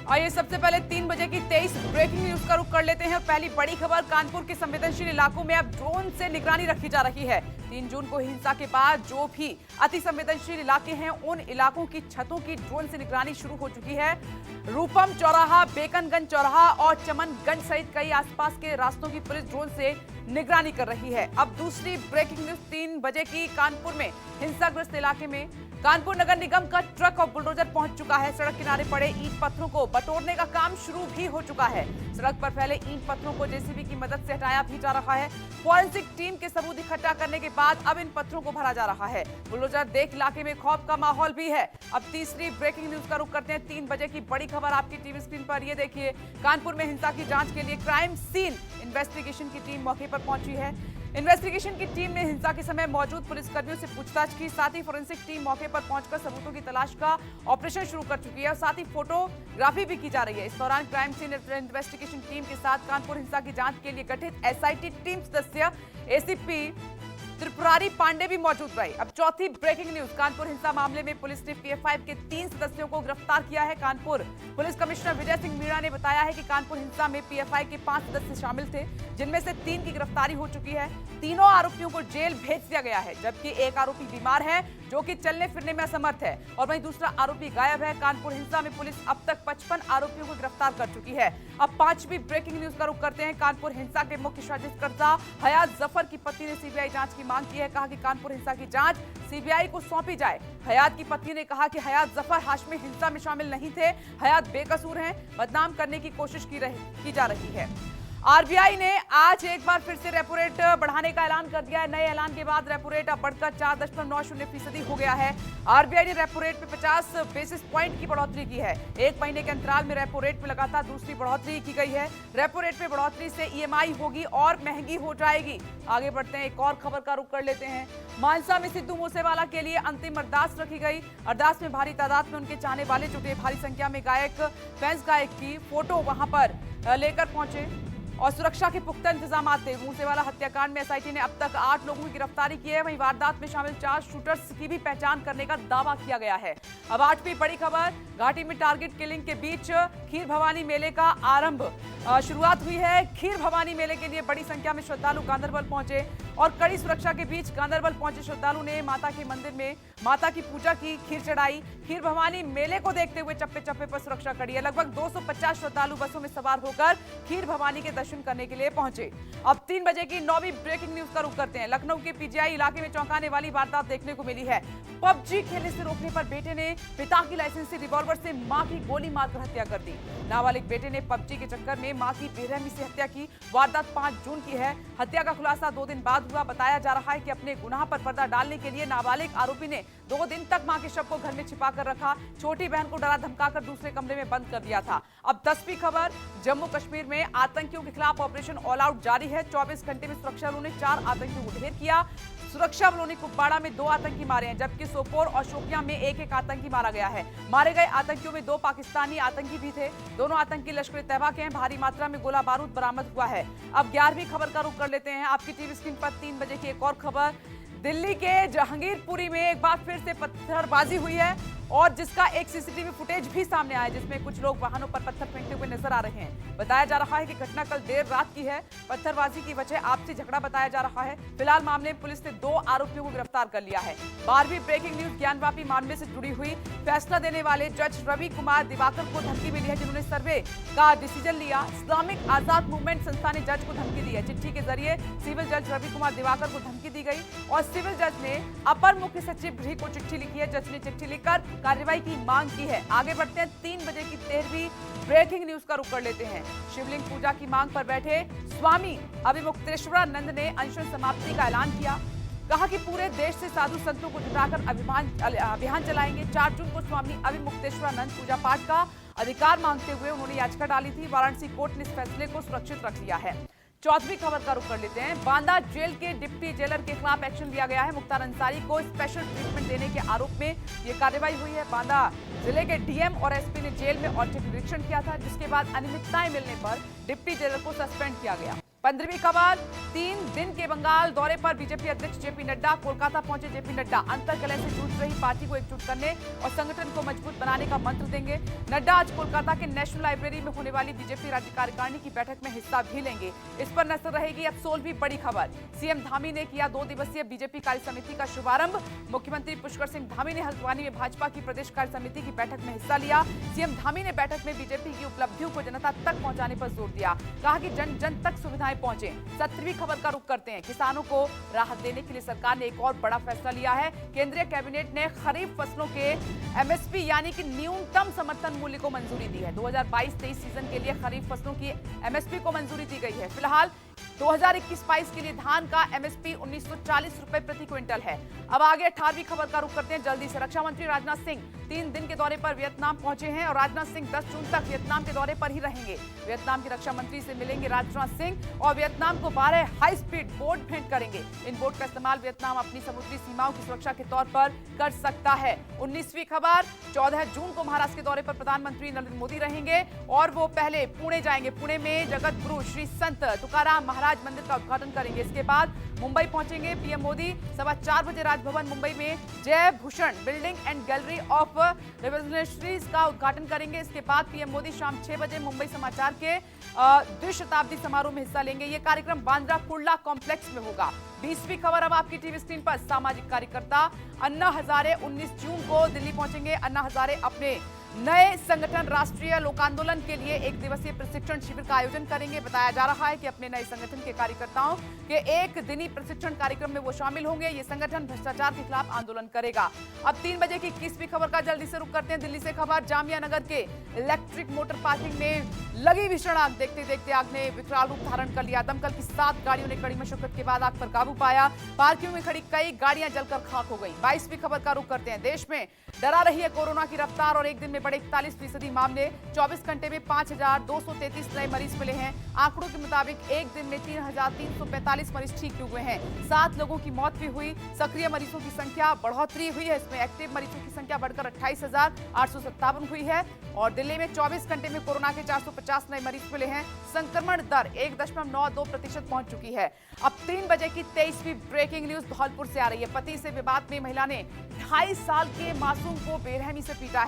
आइए सबसे पहले 3 बजे की 23 ब्रेकिंग न्यूज का रुख कर लेते हैं। पहली बड़ी खबर, कानपुर के संवेदनशील इलाकों में अब ड्रोन से निगरानी रखी जा रही है। 3 जून को हिंसा के बाद जो भी अति संवेदनशील इलाके हैं उन इलाकों की छतों की ड्रोन से निगरानी शुरू हो चुकी है। रूपम चौराहा, बेकनगंज चौराहा और चमनगंज सहित कई आसपास के रास्तों की पुलिस ड्रोन से निगरानी कर रही है। अब दूसरी ब्रेकिंग न्यूज 3 बजे की, कानपुर में हिंसाग्रस्त इलाके में कानपुर नगर निगम का ट्रक और बुलडोजर पहुंच चुका है। सड़क किनारे पड़े ईंट पत्थरों को बटोरने का काम शुरू भी हो चुका है। सड़क पर फैले ईंट पत्थरों को जेसीबी की मदद से हटाया भी जा रहा है। फॉरेंसिक टीम के सबूत इकट्ठा करने के बाद अब इन पत्थरों को भरा जा रहा है। बुलडोजर देख इलाके में खौफ का माहौल भी है। अब तीसरी ब्रेकिंग न्यूज का रुख करते हैं। 3 बजे की बड़ी खबर आपकी टीवी स्क्रीन पर, ये देखिए। कानपुर में हिंसा की जांच के लिए क्राइम सीन इन्वेस्टिगेशन की टीम मौके पर पहुंची है। इन्वेस्टिगेशन की टीम ने हिंसा के समय मौजूद पुलिसकर्मियों से पूछताछ की। साथ ही फोरेंसिक टीम मौके पर पहुंचकर सबूतों की तलाश का ऑपरेशन शुरू कर चुकी है और साथ ही फोटोग्राफी भी की जा रही है। इस दौरान क्राइम सीन इन्वेस्टिगेशन टीम के साथ कानपुर हिंसा की जांच के लिए गठित एसआईटी टीम सदस्य एसीपी त्रिपुरारी पांडे भी मौजूद रहे। अब चौथी ब्रेकिंग न्यूज, कानपुर हिंसा मामले में पुलिस ने पीएफ5 के 3 सदस्यों को गिरफ्तार किया है। कानपुर पुलिस कमिश्नर विजय सिंह मीणा ने बताया है कि कानपुर हिंसा में पीएफ5 के 5 सदस्य शामिल थे, जिनमें से 3 की गिरफ्तारी हो चुकी है। तीनों आरोपियों को जेल भेज दिया गया है, जबकि एक आरोपी बीमार है जो कि चलने फिरने में असमर्थ है और वहीं दूसरा आरोपी गायब है। कानपुर हिंसा में पुलिस अब तक 55 आरोपियों को गिरफ्तार कर चुकी है। अब 5वीं ब्रेकिंग न्यूज का रुख करते हैं। कानपुर हिंसा के मुख्य साजिशकर्ता हयात जफर की पत्नी ने सीबीआई जांच की मांग की है। कहा कि कानपुर हिंसा की जांच सीबीआई को सौंपी जाए। हयात की पत्नी ने कहा कि हयात जफर हाशमी हिंसा में शामिल नहीं थे, हयात बेकसूर हैं, बदनाम करने की कोशिश की जा रही है। आरबीआई ने आज एक बार फिर से रेपो रेट बढ़ाने का ऐलान कर दिया है। नए ऐलान के बाद रेपो रेट अब बढ़कर 4.90% हो गया है। आरबीआई ने रेपो रेट में 50 बेसिस पॉइंट की बढ़ोतरी की है। 1 महीने के अंतराल में रेपो रेट में लगातार दूसरी बढ़ोतरी की गई है। रेपो रेट में बढ़ोतरी से ईएमआई होगी और महंगी हो जाएगी। आगे बढ़ते हैं, एक और खबर का रुख कर लेते हैं। मानसा में सिद्धू मूसेवाला के लिए अंतिम अरदास रखी गई। अरदास में भारी तादाद में उनके चाहने वाले जुटे। भारी संख्या में फैंस गायक की फोटो वहां पर लेकर पहुंचे और सुरक्षा के पुख्ता इंतजाम थे। मूसेवाला हत्याकांड में एसआईटी ने अब तक 8 लोगों की गिरफ्तारी की है। वहीं वारदात में शामिल 4 शूटर्स की भी पहचान करने का दावा किया गया है। अब 8वीं बड़ी खबर, घाटी में टारगेट किलिंग के बीच खीर भवानी मेले का आरंभ शुरुआत हुई है। खीर भवानी मेले के लिए बड़ी संख्या में श्रद्धालु गांधरबल पहुंचे और कड़ी सुरक्षा के बीच गांधरबल पहुंचे श्रद्धालु ने माता के मंदिर में माता की पूजा की, खीर चढ़ाई। खीर भवानी मेले को देखते हुए चप्पे चप्पे पर सुरक्षा कड़ी है। लगभग 250 श्रद्धालु बसों में सवार होकर खीर भवानी के दर्शन करने के लिए पहुंचे। अब 3 बजे की 9वीं ब्रेकिंग न्यूज का रुख करते हैं। लखनऊ के पीजीआई इलाके में चौंकाने वाली वारदात देखने को मिली है। पबजी खेलने से रोकने पर बेटे ने पिता की लाइसेंसी रिवॉल्वर से मां की गोली मारकर हत्या कर दी। नाबालिग बेटे ने पबजी के चक्कर में मां की बेरहमी से हत्या की। वारदात 5 जून की है। हत्या का खुलासा 2 दिन बाद हुआ। बताया जा रहा है कि अपने गुनाह पर पर्दा डालने के लिए नाबालिग आरोपी ने 2 दिन तक मां के शव को घर में छिपा कर रखा। छोटी बहन को डरा धमकाकर दूसरे कमरे में बंद कर दिया था। अब 10वीं खबर, जम्मू कश्मीर में आतंकियों के खिलाफ ऑपरेशन ऑल आउट जारी है। 24 घंटे में सुरक्षा बलों ने 4 आतंकियों को ढेर किया। सुरक्षा बलों ने कुपवाड़ा में 2 आतंकी मारे हैं, जबकि सोपोर और शोपियां में एक आतंकी मारा गया है। मारे गए आतंकियों में 2 पाकिस्तानी आतंकी भी थे। दोनों आतंकी लश्कर तैयबा के हैं। भारी मात्रा में गोला बारूद बरामद हुआ है। अब 11वीं खबर का रुख कर लेते हैं। आपकी टीवी स्क्रीन पर 3 बजे की एक और खबर, दिल्ली के जहांगीरपुरी में एक बार फिर से पत्थरबाजी हुई है और जिसका एक सीसीटीवी फुटेज भी सामने आया, जिसमें कुछ लोग वाहनों पर पत्थर फेंकते हुए नजर आ रहे हैं। बताया जा रहा है कि घटना कल देर रात की है। पत्थरबाजी की वजह आपसी झगड़ा बताया जा रहा है। फिलहाल मामले में पुलिस ने 2 आरोपियों को गिरफ्तार कर लिया है। 12वीं ब्रेकिंग न्यूज, ज्ञानवापी मामले से जुड़ी हुई फैसला देने वाले जज रवि कुमार दिवाकर को धमकी मिली है, जिन्होंने सर्वे का डिसीजन लिया। इस्लामिक आजाद मूवमेंट संस्था ने जज को धमकी दी है। चिट्ठी के जरिए सिविल जज रवि कुमार दिवाकर को धमकी दी गई और सिविल जज ने अपर मुख्य सचिव गृह को चिट्ठी लिखी है। जज ने चिट्ठी लिखकर कार्रवाई की मांग की है। आगे बढ़ते हैं, 3 बजे की 13वीं ब्रेकिंग न्यूज का रुख कर लेते हैं। शिवलिंग पूजा की मांग पर बैठे स्वामी अभिमुक्तेश्वरानंद ने अनशन समाप्ति का ऐलान किया। कहा कि पूरे देश से साधु संतों को जुटाकर अभियान चलाएंगे। 4 जून को स्वामी अभिमुक्तेश्वरानंद पूजा पाठ का अधिकार मांगते हुए उन्होंने याचिका डाली थी। वाराणसी कोर्ट ने इस फैसले को सुरक्षित रख लिया है। 4वीं खबर का रुख कर लेते हैं। बांदा जेल के डिप्टी जेलर के खिलाफ एक्शन लिया गया है। मुख्तार अंसारी को स्पेशल ट्रीटमेंट देने के आरोप में यह कार्रवाई हुई है। बांदा जिले के डीएम और एसपी ने जेल में औचक निरीक्षण किया था, जिसके बाद अनियमितताएं मिलने पर डिप्टी जेलर को सस्पेंड किया गया। 15वीं खबर, 3 दिन के बंगाल दौरे पर बीजेपी अध्यक्ष जेपी नड्डा। कोलकाता पहुंचे जेपी नड्डा। अंतर्कलह से जूझ रही पार्टी को एकजुट करने और संगठन को मजबूत बनाने का मंत्र देंगे। नड्डा आज कोलकाता के नेशनल लाइब्रेरी में होने वाली बीजेपी राज्य कार्यकारिणी की बैठक में हिस्सा भी लेंगे। इस पर नजर रहेगी। अब 16वीं बड़ी खबर, सीएम धामी ने किया 2 दिवसीय बीजेपी कार्य समिति का शुभारंभ। मुख्यमंत्री पुष्कर सिंह धामी ने हल्द्वानी में भाजपा की प्रदेश कार्य समिति की बैठक में हिस्सा लिया। सीएम धामी ने बैठक में बीजेपी की उपलब्धियों को जनता तक पहुंचाने पर जोर दिया। कहा कि जन जन तक सुविधाएं पहुंचे। 17वीं खबर का रुख करते हैं। किसानों को राहत देने के लिए सरकार ने एक और बड़ा फैसला लिया है। केंद्रीय कैबिनेट ने खरीफ फसलों के एमएसपी यानी कि न्यूनतम समर्थन मूल्य को मंजूरी दी है। 2022-23 सीजन के लिए खरीफ फसलों की एमएसपी को मंजूरी दी गई है। फिलहाल 2021-22 के लिए धान का एमएसपी 1940 रुपए प्रति क्विंटल है। अब आगे 18वीं खबर का रुख करते हैं जल्दी से। रक्षा मंत्री राजनाथ सिंह 3 दिन के दौरे पर वियतनाम पहुंचे हैं और राजनाथ सिंह 10 जून तक वियतनाम के दौरे पर ही रहेंगे। वियतनाम के रक्षा मंत्री से मिलेंगे राजनाथ सिंह और वियतनाम को 12 हाई स्पीड बोट भेंट करेंगे। इन बोट का इस्तेमाल वियतनाम अपनी समुद्री सीमाओं की सुरक्षा के तौर पर कर सकता है। 19वीं खबर, 14 जून को महाराष्ट्र के दौरे पर प्रधानमंत्री नरेंद्र मोदी रहेंगे और वो पहले पुणे जाएंगे। पुणे में जगत गुरु श्री संत तुकाराम महाराज मंदिर का उद्घाटन करेंगे। इसके बाद मुंबई पहुंचेंगे पीएम मोदी। 4:15 बजे राजभवन मुंबई में जय Bhushan building and gallery of revolutionaries का उद्घाटन करेंगे। इसके बाद पीएम मोदी शाम 6 बजे मुंबई समाचार के द्विशताब्दी समारोह में हिस्सा लेंगे। यह कार्यक्रम बांद्रा कुर्ला कॉम्प्लेक्स में होगा। 20वीं खबर अब आपकी टीवी स्क्रीन पर। सामाजिक कार्यकर्ता अन्ना हजारे 19 जून को दिल्ली पहुंचेंगे। अन्ना हजारे अपने नए संगठन राष्ट्रीय लोक आंदोलन के लिए 1 दिवसीय प्रशिक्षण शिविर का आयोजन करेंगे। बताया जा रहा है कि अपने नए संगठन के कार्यकर्ताओं के 1 दिनी प्रशिक्षण कार्यक्रम में वो शामिल होंगे। ये संगठन भ्रष्टाचार के खिलाफ आंदोलन करेगा। अब 3 बजे की 21वीं खबर का जल्दी से रुख करते हैं दिल्ली से खबर। जामिया नगर के इलेक्ट्रिक मोटर पार्किंग में लगी भीषण आग। देखते देखते आग ने विकराल रूप धारण कर लिया। दमकल की 7 गाड़ियों ने कड़ी मशक्कत के बाद आग पर काबू पाया। पार्किंग में खड़ी कई गाड़ियां जलकर खाक हो गई। 22वीं खबर का रुख करते हैं। देश में डरा रही है कोरोना की रफ्तार और एक दिन में बढ़े 41% मामले। 24 घंटे में 5233 नए मरीज मिले हैं। आंकड़ों के मुताबिक एक दिन में 3345 मरीज ठीक भी हुए हैं। 7 लोगों की मौत भी हुई। सक्रिय मरीजों की संख्या बढ़ोतरी हुई है। इसमें एक्टिव मरीजों की संख्या बढ़कर 28,857 हुई है और दिल्ली में 24 घंटे में कोरोना के 450 नए मरीज मिले हैं। संक्रमण दर 1.92% पहुंच चुकी है। अब 3 बजे की 23वीं ब्रेकिंग न्यूज धौलपुर से आ रही है। पति से विवाद में महिला ने 2.5 साल के मासूम को बेरहमी से पीटा है।